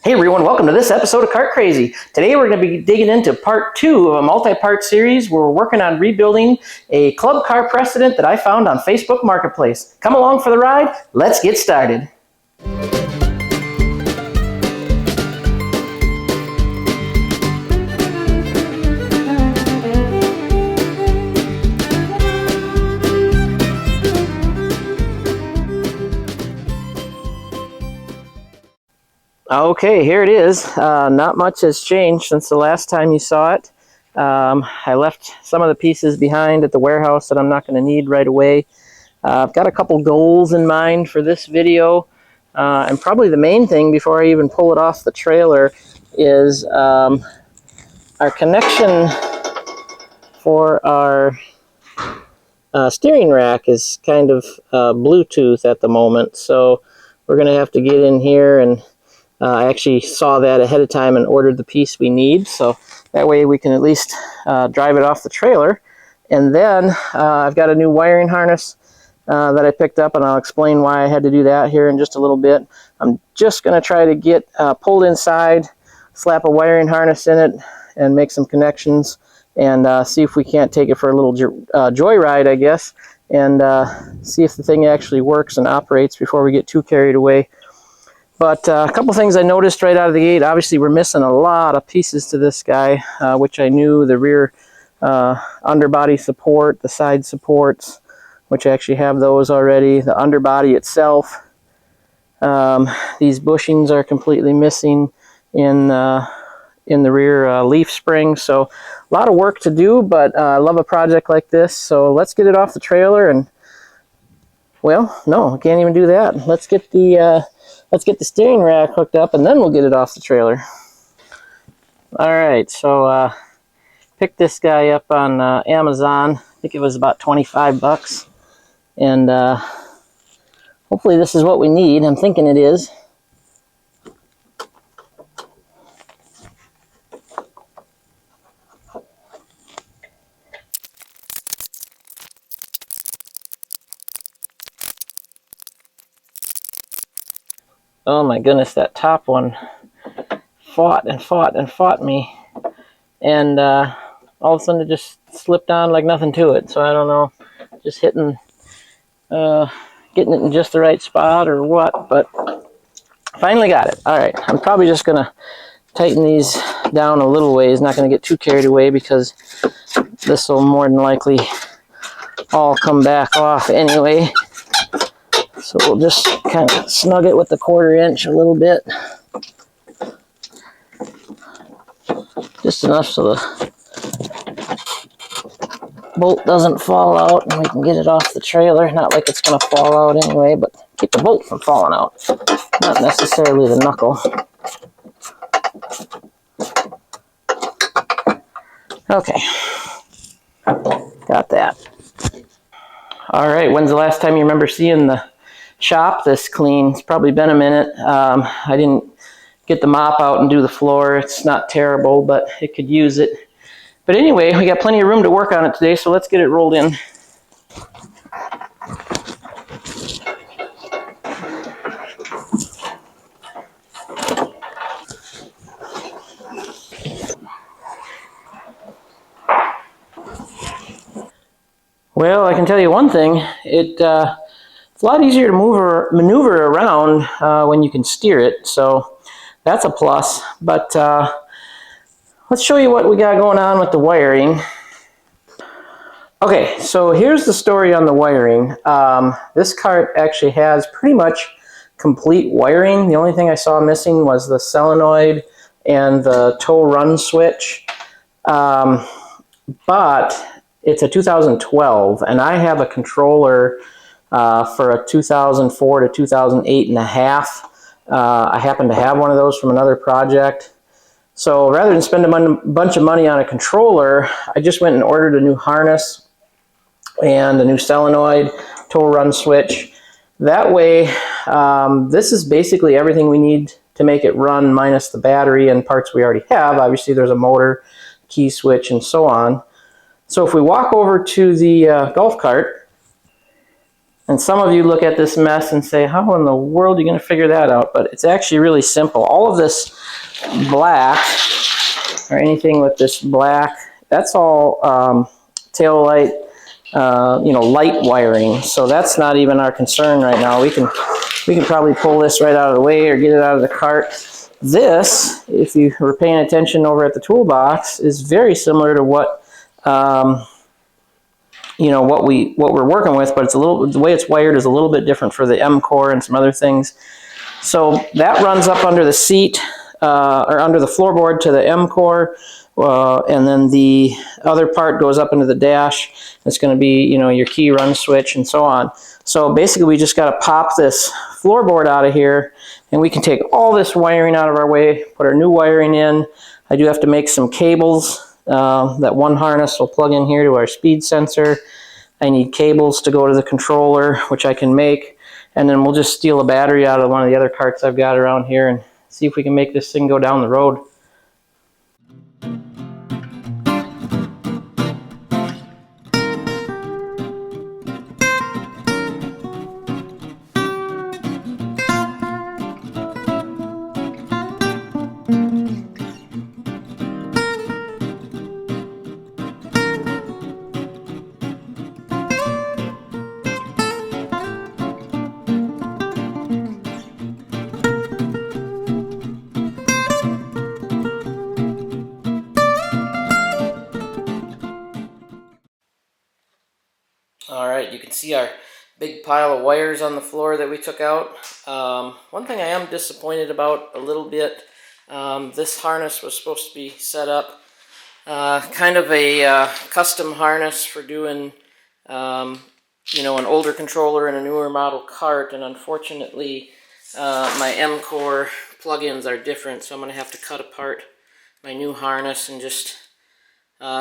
Hey everyone, welcome to this episode of Kart Crazy. Today we're going to be digging into part 2 of a multi-part series where we're working on rebuilding a Club Car Precedent that I found on Facebook Marketplace. Come along for the ride, let's get started. Okay, here it is. Not much has changed since the last time you saw it. I left some of the pieces behind at the warehouse that I'm not going to need right away. I've got a couple goals in mind for this video, and probably the main thing before I even pull it off the trailer is our connection for our steering rack is kind of Bluetooth at the moment, so we're going to have to get in here and I actually saw that ahead of time and ordered the piece we need, so that way we can at least drive it off the trailer. And then I've got a new wiring harness that I picked up, and I'll explain why I had to do that here in just a little bit. I'm just going to try to get pulled inside, slap a wiring harness in it, and make some connections, and see if we can't take it for a little joyride, I guess, and see if the thing actually works and operates before we get too carried away. But a couple things I noticed right out of the gate. Obviously, we're missing a lot of pieces to this guy, which I knew. The rear underbody support, the side supports, which I actually have those already. The underbody itself. These bushings are completely missing in the rear leaf spring. So a lot of work to do, but I love a project like this. So let's get it off the trailer and, well, no, I can't even do that. Let's get the steering rack hooked up, and then we'll get it off the trailer. All right, so picked this guy up on Amazon. I think it was about 25 bucks. And hopefully this is what we need. I'm thinking it is. Oh my goodness, that top one fought and fought and fought me. And all of a sudden it just slipped on like nothing to it. So I don't know, just getting it in just the right spot or what, but finally got it. All right, I'm probably just gonna tighten these down a little ways, not gonna get too carried away because this will more than likely all come back off anyway. So we'll just kind of snug it with the 1/4 inch a little bit. Just enough so the bolt doesn't fall out and we can get it off the trailer. Not like it's going to fall out anyway, but keep the bolt from falling out. Not necessarily the knuckle. Okay. Got that. All right, when's the last time you remember seeing the shop this clean? It's probably been a minute. I didn't get the mop out and do the floor. It's not terrible, but it could use it. But anyway, we got plenty of room to work on it today, so let's get it rolled in. Well, I can tell you one thing. It's a lot easier to maneuver around when you can steer it, so that's a plus. But let's show you what we got going on with the wiring. Okay, so here's the story on the wiring. This cart actually has pretty much complete wiring. The only thing I saw missing was the solenoid and the tow run switch. But it's a 2012, and I have a controller for a 2004 to 2008 and a half. I happen to have one of those from another project. So rather than spend a bunch of money on a controller, I just went and ordered a new harness and a new solenoid, tow run switch. That way, this is basically everything we need to make it run minus the battery and parts we already have. Obviously, there's a motor, key switch, and so on. So if we walk over to the golf cart, And some of you look at this mess and say, how in the world are you going to figure that out? But it's actually really simple. All of this black, or anything with this black, that's all tail light, light wiring. So that's not even our concern right now. We can probably pull this right out of the way or get it out of the cart. This, if you were paying attention over at the toolbox, is very similar to what what we're working with, but it's the way it's wired is a little bit different for the M core and some other things. So that runs up under the seat or under the floorboard to the M core, and then the other part goes up into the dash. It's going to be your key run switch and so on. So basically, we just got to pop this floorboard out of here, and we can take all this wiring out of our way, put our new wiring in. I do have to make some cables. That one harness will plug in here to our speed sensor. I need cables to go to the controller, which I can make. And then we'll just steal a battery out of one of the other carts I've got around here and see if we can make this thing go down the road. All right, you can see our big pile of wires on the floor that we took out. One thing I am disappointed about a little bit, this harness was supposed to be set up kind of a custom harness for doing an older controller and a newer model cart, and unfortunately my M-Core plugins are different, so I'm going to have to cut apart my new harness and just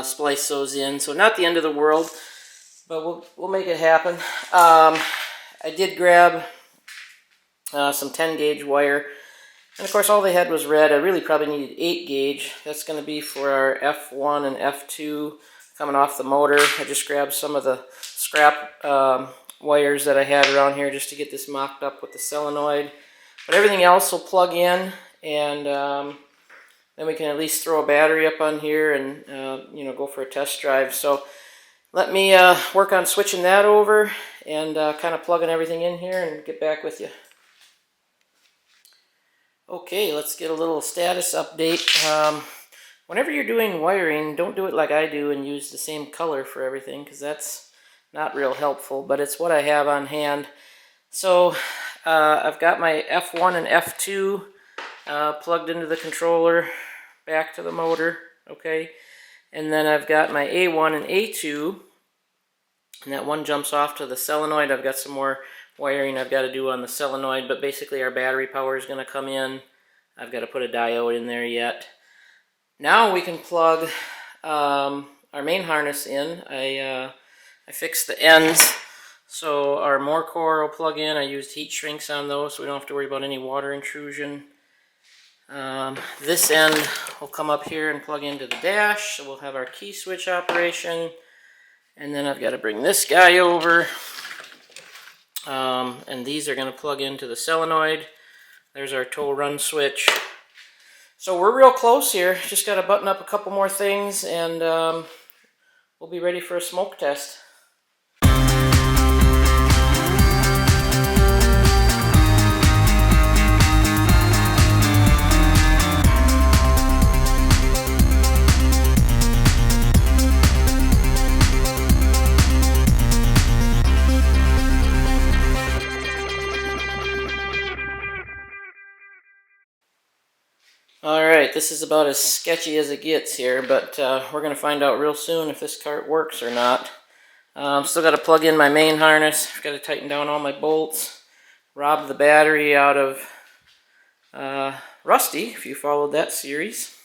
splice those in. So not the end of the world, but we'll make it happen. I did grab some 10 gauge wire, and of course all they had was red. I really probably needed 8 gauge. That's going to be for our F1 and F2 coming off the motor. I just grabbed some of the scrap wires that I had around here just to get this mocked up with the solenoid. But everything else will plug in, and then we can at least throw a battery up on here and go for a test drive. So let me work on switching that over and kind of plugging everything in here and get back with you. Okay, let's get a little status update. Whenever you're doing wiring, don't do it like I do and use the same color for everything, because that's not real helpful, but it's what I have on hand. So I've got my F1 and F2 plugged into the controller, back to the motor, okay? And then I've got my A1 and A2, and that one jumps off to the solenoid. I've got some more wiring I've got to do on the solenoid, but basically our battery power is going to come in. I've got to put a diode in there yet. Now we can plug our main harness in. I fixed the ends, so our more core will plug in. I used heat shrinks on those, so we don't have to worry about any water intrusion. This end will come up here and plug into the dash, so we'll have our key switch operation. And then I've got to bring this guy over, and these are going to plug into the solenoid. There's our tow run switch. So we're real close here. Just got to button up a couple more things, and we'll be ready for a smoke test. Alright, this is about as sketchy as it gets here, but we're going to find out real soon if this cart works or not. Still got to plug in my main harness. I've got to tighten down all my bolts, rob the battery out of Rusty, if you followed that series.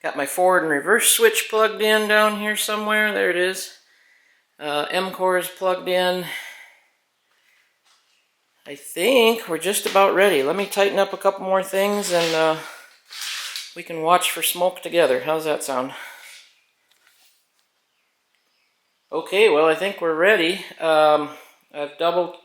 Got my forward and reverse switch plugged in down here somewhere. There it is. M-Core is plugged in. I think we're just about ready. Let me tighten up a couple more things and we can watch for smoke together. How's that sound? Okay, well, I think we're ready. I've double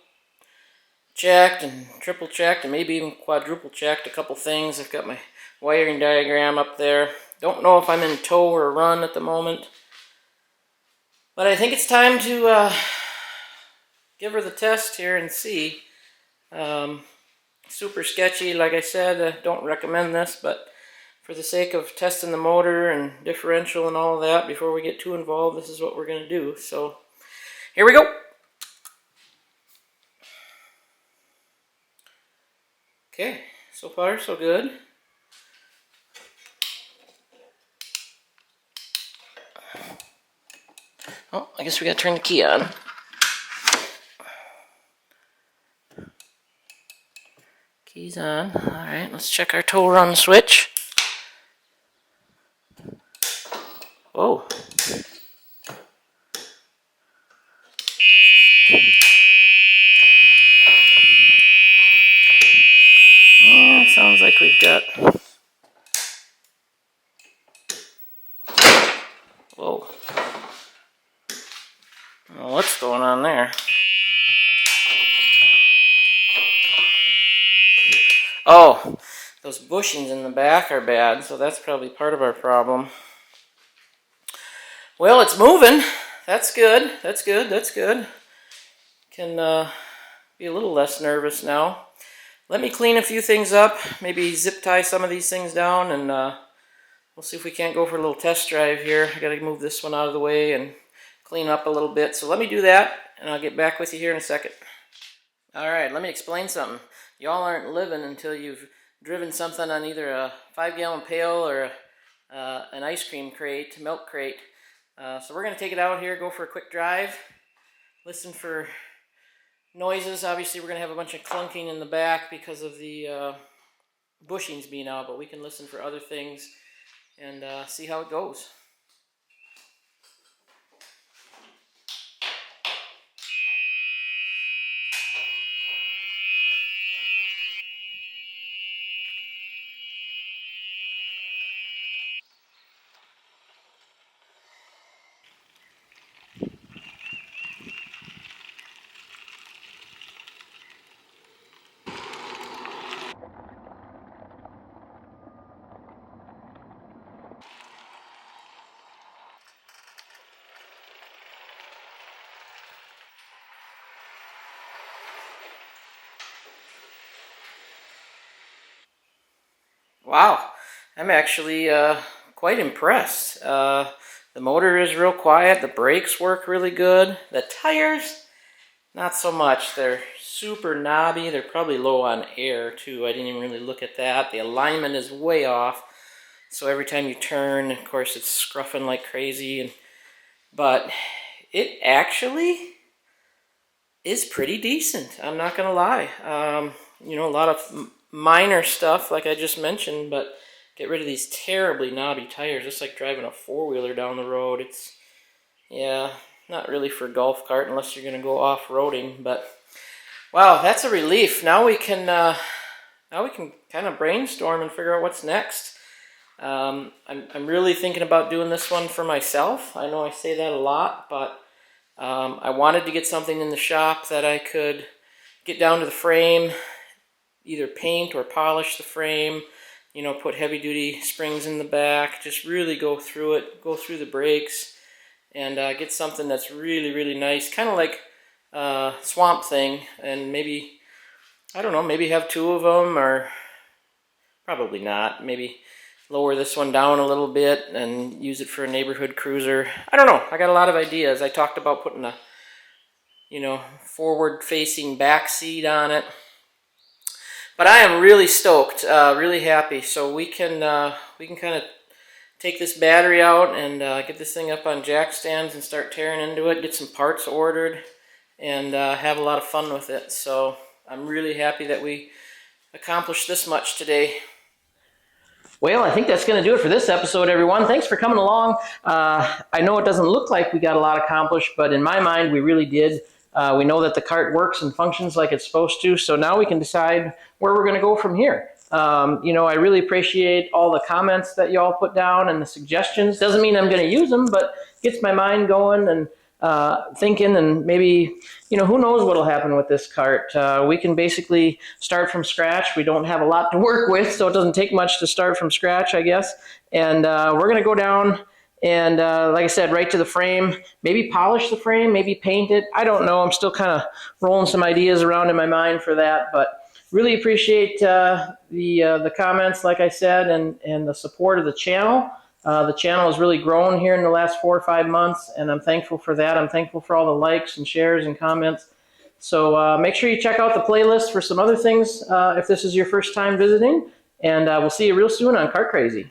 checked and triple checked and maybe even quadruple checked a couple things. I've got my wiring diagram up there. Don't know if I'm in tow or run at the moment, but I think it's time to give her the test here and see. Super sketchy, like I said. I don't recommend this, but for the sake of testing the motor and differential and all of that before we get too involved, this is what we're going to do. So here we go. Okay, so far so good. Oh, I guess we gotta turn the key on. Key's on. Alright, let's check our tow run switch. Whoa. Yeah, sounds like we've got... Whoa. Well, what's going on there? Oh, those bushings in the back are bad, so that's probably part of our problem. Well, it's moving. That's good. That's good. That's good. Can be a little less nervous now. Let me clean a few things up. Maybe zip tie some of these things down, and we'll see if we can't go for a little test drive here. I gotta move this one out of the way and clean up a little bit. So let me do that, and I'll get back with you here in a second. Alright, let me explain something. Y'all aren't living until you've driven something on either a 5-gallon pail or an ice cream crate, milk crate. So we're going to take it out here, go for a quick drive, listen for noises. Obviously we're going to have a bunch of clunking in the back because of the bushings being out, but we can listen for other things and see how it goes. Wow, I'm actually quite impressed. The motor is real quiet, the brakes work really good, the tires, not so much. They're super knobby, they're probably low on air too. I didn't even really look at that. The alignment is way off, so every time you turn, of course, it's scruffing like crazy. But it actually is pretty decent, I'm not gonna lie. You know, a lot of minor stuff like I just mentioned, but get rid of these terribly knobby tires. It's like driving a four-wheeler down the road. It's, yeah, not really for golf cart unless you're gonna go off-roading. But wow, that's a relief. Now we can kind of brainstorm and figure out what's next. I'm really thinking about doing this one for myself. I know I say that a lot, but I wanted to get something in the shop that I could get down to the frame, either paint or polish the frame, you know, put heavy duty springs in the back, just really go through it, go through the brakes, and get something that's really, really nice, kind of like Swamp Thing, and maybe, I don't know, maybe have two of them, or probably not, maybe lower this one down a little bit and use it for a neighborhood cruiser. I don't know, I got a lot of ideas. I talked about putting a, you know, forward-facing back seat on it. But I am really stoked, really happy. So we can kind of take this battery out and get this thing up on jack stands and start tearing into it, get some parts ordered, and have a lot of fun with it. So I'm really happy that we accomplished this much today. Well, I think that's going to do it for this episode, everyone. Thanks for coming along. I know it doesn't look like we got a lot accomplished, but in my mind, we really did. We know that the cart works and functions like it's supposed to, so now we can decide where we're going to go from here. You know, I really appreciate all the comments that y'all put down and the suggestions. Doesn't mean I'm going to use them, but gets my mind going, and thinking, and maybe, who knows what will happen with this cart. We can basically start from scratch. We don't have a lot to work with, so it doesn't take much to start from scratch, I guess. And we're going to go down and, like I said, right to the frame, maybe polish the frame, maybe paint it. I don't know. I'm still kind of rolling some ideas around in my mind for that, but really appreciate the comments, like I said, and the support of the channel. The channel has really grown here in the last 4 or 5 months, and I'm thankful for that. I'm thankful for all the likes and shares and comments. So make sure you check out the playlist for some other things if this is your first time visiting, and we'll see you real soon on Kart Crazy.